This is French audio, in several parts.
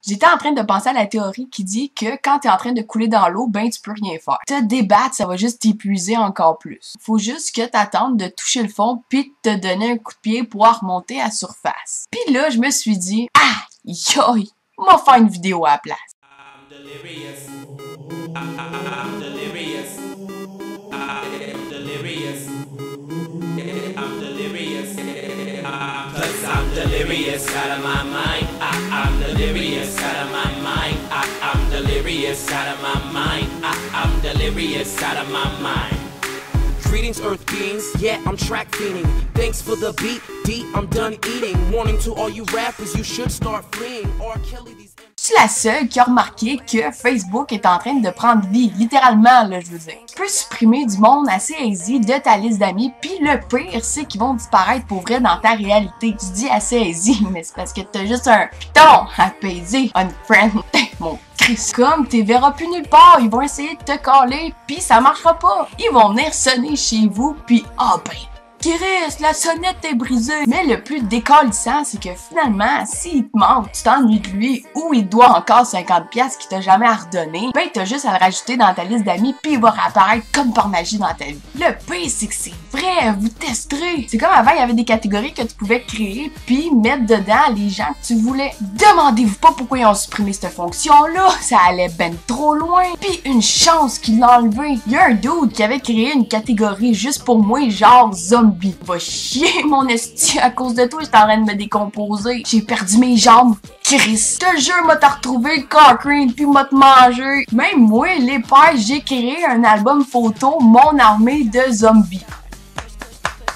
J'étais en train de penser à la théorie qui dit que quand t'es en train de couler dans l'eau, ben tu peux rien faire. Te débattre, ça va juste t'épuiser encore plus. Faut juste que t'attendes de toucher le fond puis de te donner un coup de pied pour remonter à la surface. Puis là, je me suis dit, ah, yoï, on va faire une vidéo à la place. I'm delirious out of my mind. I'm delirious out of my mind. I'm delirious out of my mind. I'm delirious out of my mind. Greetings, Earth beings. Yeah, I'm track fiending. Thanks for the beat. D, I'm done eating. Warning to all you rappers, you should start fleeing. R. Kelly, these. Je suis la seule qui a remarqué que Facebook est en train de prendre vie, littéralement, là, je veux dire. Tu peux supprimer du monde assez easy de ta liste d'amis, puis le pire, c'est qu'ils vont disparaître pour vrai dans ta réalité. Tu dis assez easy, mais c'est parce que t'as juste un piton à apaiser, unfriend, mon Christ. Comme t'es verras plus nulle part, ils vont essayer de te caler, puis ça marchera pas. Ils vont venir sonner chez vous, puis ah ben, Chris, la sonnette est brisée. Mais le plus décalissant, c'est que finalement, s'il te manque, tu t'ennuies de lui ou il te doit encore 50$ qu'il t'a jamais redonné, ben t'as juste à le rajouter dans ta liste d'amis puis il va réapparaître comme par magie dans ta vie. Le pire, c'est que c'est vrai, vous testerez. C'est comme avant, il y avait des catégories que tu pouvais créer puis mettre dedans les gens que tu voulais. Demandez-vous pas pourquoi ils ont supprimé cette fonction-là, ça allait ben trop loin. Puis une chance qu'ils l'ont enlevé. Il y a un dude qui avait créé une catégorie juste pour moi, genre zombie. Va chier mon esti, à cause de toi, j'étais en train de me décomposer. J'ai perdu mes jambes. Chris, te jure, m'a t'as retrouvé le Cochrane puis m'a te mangé. Même moi, les pères, j'ai créé un album photo, mon armée de zombies.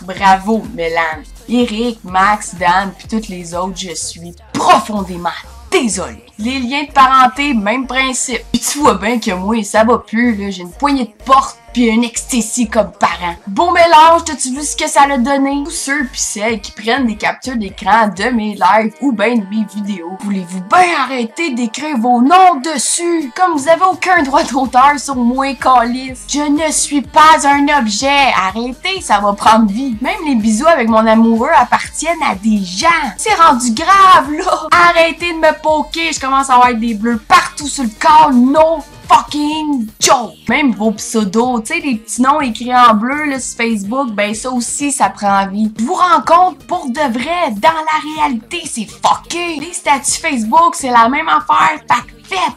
Bravo, Mélan. Eric, Max, Dan puis toutes les autres, je suis profondément désolé. Les liens de parenté, même principe. Puis tu vois bien que moi, ça va plus, là, j'ai une poignée de porte puis une ecstasy comme parent. Beau mélange, t'as-tu vu ce que ça l'a donné? Tous ceux pis celles qui prennent des captures d'écran de mes lives ou ben de mes vidéos, voulez-vous bien arrêter d'écrire vos noms dessus? Comme vous avez aucun droit d'auteur sur moi, calice. Je ne suis pas un objet. Arrêtez, ça va prendre vie. Même les bisous avec mon amoureux appartiennent à des gens. C'est rendu grave, là. Arrêtez de me poker, je commence à avoir des bleus partout sur le corps, no fucking joke! Même vos pseudos, tu sais, les petits noms écrits en bleu là, sur Facebook, ben ça aussi, ça prend vie. Je vous rends compte, pour de vrai, dans la réalité, c'est fucké! Les statuts Facebook, c'est la même affaire, fait que faites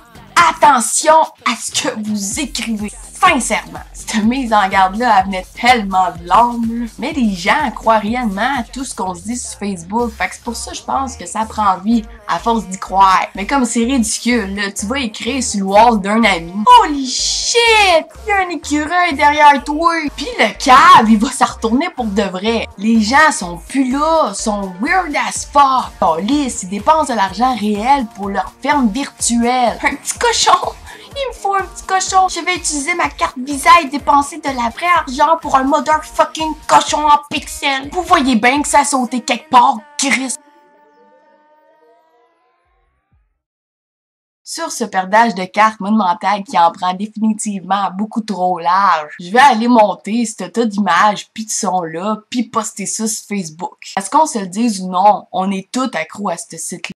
attention à ce que vous écrivez. Sincèrement, cette mise en garde-là, elle venait tellement de l'âme. Mais les gens croient réellement à tout ce qu'on se dit sur Facebook. Fait que c'est pour ça que je pense que ça prend vie à force d'y croire. Mais comme c'est ridicule, là, tu vas écrire sur le wall d'un ami. Holy shit! Il y a un écureuil derrière toi! Puis le cave, il va se retourner pour de vrai. Les gens sont plus là, sont weird as fuck. Oh, lisse, ils dépensent de l'argent réel pour leur ferme virtuelle. Un petit cochon! Il me faut un petit cochon. Je vais utiliser ma carte Visa et dépenser de la vraie argent pour un motherfucking cochon en pixels. Vous voyez bien que ça a sauté quelque part, Chris. Sur ce perdage de cartes monumentales qui en prend définitivement beaucoup trop large, je vais aller monter ce tas d'images pis de sons-là pis poster ça sur Facebook. Est-ce qu'on se le dise ou non, on est tous accros à ce site-là.